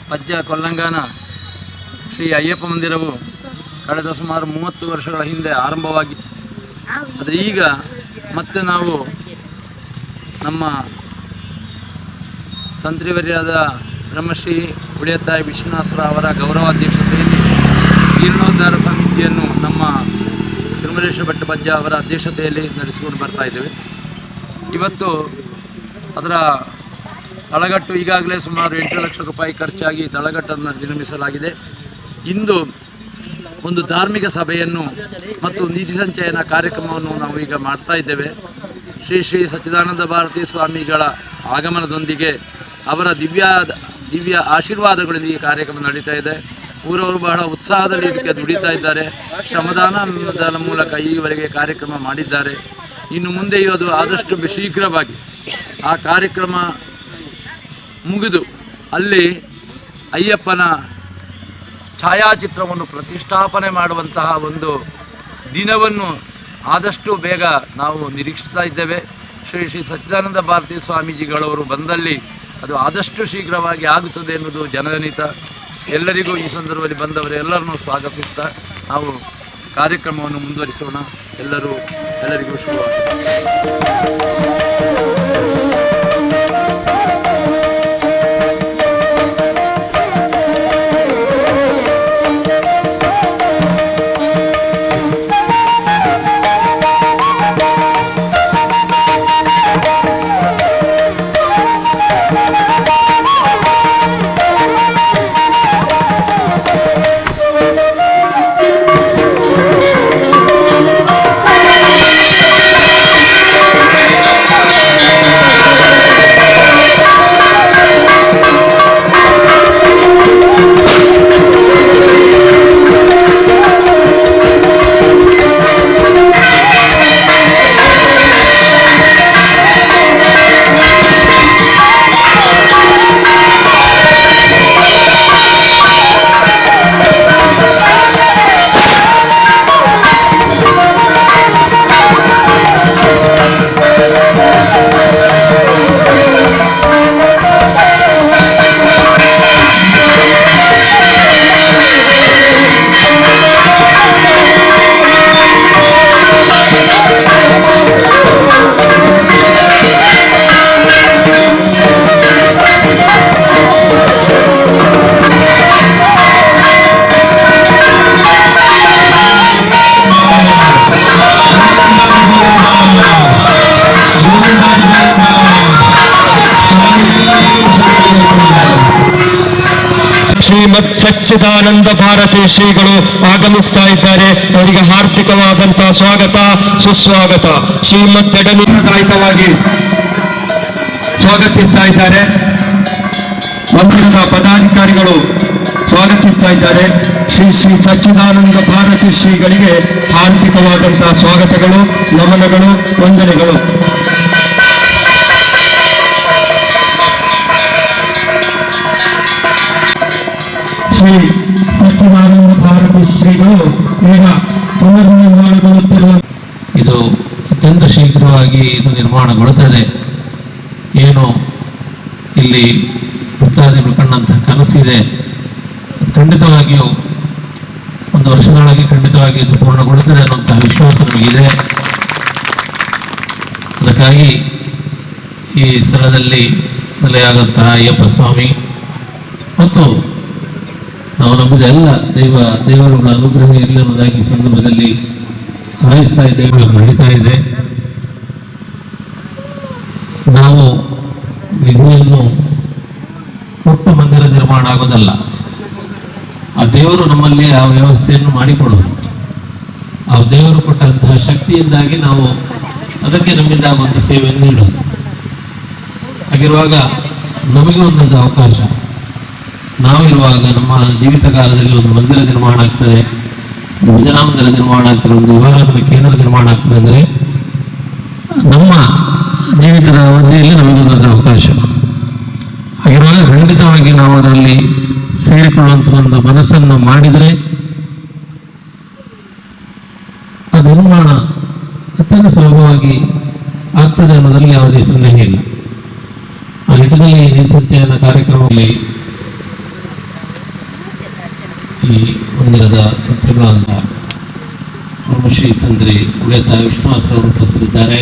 ಪಜ್ಜ ಕೊಲ್ಲಂಗಾನ ಶ್ರೀ ಅಯ್ಯಪ್ಪ ಮಂದಿರವು ಕಳೆದ ಸುಮಾರು 30 ವರ್ಷಗಳ ಹಿಂದೆ ಆರಂಭವಾಗಿ, ಆದರೆ ಈಗ ಮತ್ತೆ ನಾವು ನಮ್ಮ ತಂತ್ರಿವರ್ಯಾದ ಬ್ರಹ್ಮಶ್ರೀ ಉಳಿಯತಾಯಿ ವಿಶ್ವನಾಥರ ಅವರ ಗೌರವಾಧ್ಯಕ್ಷತೆಯಲ್ಲಿ ಜೀರ್ಣೋದ್ಧಾರ ಸಮಿತಿಯನ್ನು ನಮ್ಮ ತಿರುಮಲೇಶ್ವರ ಭಟ್ಟ ಪಜ್ಜ ಅವರ ಅಧ್ಯಕ್ಷತೆಯಲ್ಲಿ ನಡೆಸಿಕೊಂಡು ಬರ್ತಾ ಇದ್ದೇವೆ. ಇವತ್ತು ಅದರ ತಳಗಟ್ಟು ಈಗಾಗಲೇ ಸುಮಾರು 8 ಲಕ್ಷ ರೂಪಾಯಿ ಖರ್ಚಾಗಿ ತಳಗಟ್ಟನ್ನು ನಿರ್ಮಿಸಲಾಗಿದೆ. ಇಂದು ಒಂದು ಧಾರ್ಮಿಕ ಸಭೆಯನ್ನು ಮತ್ತು ನಿಧಿ ಸಂಚಯನ ಕಾರ್ಯಕ್ರಮವನ್ನು ನಾವು ಈಗ ಮಾಡ್ತಾ ಇದ್ದೇವೆ. ಶ್ರೀ ಶ್ರೀ ಸಚ್ಚಿದಾನಂದ ಭಾರತಿ ಸ್ವಾಮಿಗಳ ಆಗಮನದೊಂದಿಗೆ ಅವರ ದಿವ್ಯ ಆಶೀರ್ವಾದಗಳೊಂದಿಗೆ ಈ ಕಾರ್ಯಕ್ರಮ ನಡೀತಾ ಇದೆ. ಊರವರು ಬಹಳ ಉತ್ಸಾಹದಲ್ಲಿ ಇದಕ್ಕೆ ದುಡಿತಾ ಇದ್ದಾರೆ. ಶ್ರಮದಾನದ ಮೂಲಕ ಈವರೆಗೆ ಕಾರ್ಯಕ್ರಮ ಮಾಡಿದ್ದಾರೆ. ಇನ್ನು ಮುಂದೆಯೂ ಅದು ಆದಷ್ಟು ಶೀಘ್ರವಾಗಿ ಆ ಕಾರ್ಯಕ್ರಮ ಮುಗಿದು ಅಲ್ಲಿ ಅಯ್ಯಪ್ಪನ ಛಾಯಾಚಿತ್ರವನ್ನು ಪ್ರತಿಷ್ಠಾಪನೆ ಮಾಡುವಂತಹ ಒಂದು ದಿನವನ್ನು ಆದಷ್ಟು ಬೇಗ ನಾವು ನಿರೀಕ್ಷಿಸ್ತಾ ಇದ್ದೇವೆ. ಶ್ರೀ ಶ್ರೀ ಸಚ್ಚಿದಾನಂದ ಭಾರತಿ ಸ್ವಾಮೀಜಿಗಳವರು ಬಂದಲ್ಲಿ ಅದು ಆದಷ್ಟು ಶೀಘ್ರವಾಗಿ ಆಗುತ್ತದೆ ಎನ್ನುವುದು ಜನಜನಿತ. ಎಲ್ಲರಿಗೂ ಈ ಸಂದರ್ಭದಲ್ಲಿ ಬಂದವರೆಲ್ಲರನ್ನೂ ಸ್ವಾಗತಿಸ್ತಾ ನಾವು ಕಾರ್ಯಕ್ರಮವನ್ನು ಮುಂದುವರಿಸೋಣ. ಎಲ್ಲರಿಗೂ ಶುಭವಾಗಲಿ. ಶ್ರೀಮತ್ ಸಚ್ಚಿದಾನಂದ ಭಾರತಿ ಶ್ರೀಗಳು ಆಗಮಿಸ್ತಾ ಇದ್ದಾರೆ. ಅವರಿಗೆ ಹಾರ್ದಿಕವಾದಂತಹ ಸ್ವಾಗತ ಸುಸ್ವಾಗತ. ಶ್ರೀಮತ್ ಎಡನಿದಾಯಕವಾಗಿ ಸ್ವಾಗತಿಸ್ತಾ ಇದ್ದಾರೆ. ಮಂದಿರದ ಪದಾಧಿಕಾರಿಗಳು ಸ್ವಾಗತಿಸ್ತಾ ಇದ್ದಾರೆ. ಶ್ರೀ ಶ್ರೀ ಸಚ್ಚಿದಾನಂದ ಭಾರತಿ ಶ್ರೀಗಳಿಗೆ ಹಾರ್ದಿಕವಾದಂತಹ ಸ್ವಾಗತಗಳು, ನಮನಗಳು, ವಂದನೆಗಳು. ಶ್ರೀ ಸಚ್ಚಿದಾನಂದ ಭಾರತಿ ಶ್ರೀಗಳು ಈಗ ಪುನರ್ನಿರ್ಮಾಣಗೊಳ್ಳುತ್ತಿರುವ ಇದು ಅತ್ಯಂತ ಶೀಘ್ರವಾಗಿ ಇದು ನಿರ್ಮಾಣಗೊಳ್ಳುತ್ತದೆ. ಏನು ಇಲ್ಲಿ ಭಕ್ತಾದಿಗಳು ಕಂಡಂತಹ ಕನಸಿದೆ, ಖಂಡಿತವಾಗಿಯೂ 1 ವರ್ಷದೊಳಗೆ ಖಂಡಿತವಾಗಿ ಇದು ಪೂರ್ಣಗೊಳ್ಳುತ್ತದೆ ಅನ್ನುವಂತಹ ವಿಶ್ವಾಸ ನಮಗಿದೆ. ಅದಕ್ಕಾಗಿ ಈ ಸ್ಥಳದಲ್ಲಿ ನೆಲೆಯಾದಂತಹ ಅಯ್ಯಪ್ಪ ಸ್ವಾಮಿ ಮತ್ತು ನಾವು ನಂಬಿದ ಎಲ್ಲ ದೇವರುಗಳ ಅನುಗ್ರಹ ಇರಲಿ ಅನ್ನೋದಾಗಿ ಸಂದರ್ಭದಲ್ಲಿ ಹಾರೈಸ್ತಾ ಇದ್ದೇವೆ. ನಡೀತಾ ಇದೆ. ನಾವು ನಿಧಿಯನ್ನು ಕೊಟ್ಟು ಮಂದಿರ ನಿರ್ಮಾಣ ಆಗೋದಲ್ಲ, ಆ ದೇವರು ನಮ್ಮಲ್ಲಿ ಆ ವ್ಯವಸ್ಥೆಯನ್ನು ಮಾಡಿಕೊಡೋದು. ಆ ದೇವರು ಕೊಟ್ಟಂತಹ ಶಕ್ತಿಯಿಂದಾಗಿ ನಾವು ಅದಕ್ಕೆ ನಮ್ಮಿಂದ ಒಂದು ಸೇವೆಯನ್ನು ನೀಡೋದು. ಹಾಗಿರುವಾಗ ನಮಗೆ ಒಂದು ಅವಕಾಶ, ನಾವಿರುವಾಗ ನಮ್ಮ ಜೀವಿತ ಕಾಲದಲ್ಲಿ ಒಂದು ಮಂದಿರ ನಿರ್ಮಾಣ ಆಗ್ತದೆ, ಭಜನಾ ಮಂದಿರ ನಿರ್ಮಾಣ ಆಗ್ತದೆ, ಒಂದು ವಿವಾಹ ಕೇಂದ್ರ ನಿರ್ಮಾಣ ಆಗ್ತದೆ ಅಂದರೆ ನಮ್ಮ ಜೀವಿತದ ಅವಧಿಯಲ್ಲಿ ನಮಗೊಂದು ಅವಕಾಶ. ಹಾಗಿರುವಾಗ ಖಂಡಿತವಾಗಿ ನಾವು ಅದರಲ್ಲಿ ಸೇರಿಕೊಳ್ಳುವಂಥ ಒಂದು ಮನಸ್ಸನ್ನು ಮಾಡಿದರೆ ಆ ನಿರ್ಮಾಣ ಅತ್ಯಂತ ಸುಲಭವಾಗಿ ಆಗ್ತದೆ ಅನ್ನೋದರಲ್ಲಿ ಯಾವುದೇ ಸಂದೇಹ ಇಲ್ಲ. ಆ ನಿಟ್ಟಿನಲ್ಲಿ ನಿಸಂಚಯನ ಕಾರ್ಯಕ್ರಮದಲ್ಲಿ ಈ ಮಂದಿರದ ಕರ್ತೃಗಳಾದ ಬ್ರಹ್ಮಶ್ರೀ ತಂದ್ರಿ ಉಳಿತಾಯ ವಿಶ್ವಾಸರವರು ಉಪಸ್ಥಿತರಿದ್ದಾರೆ.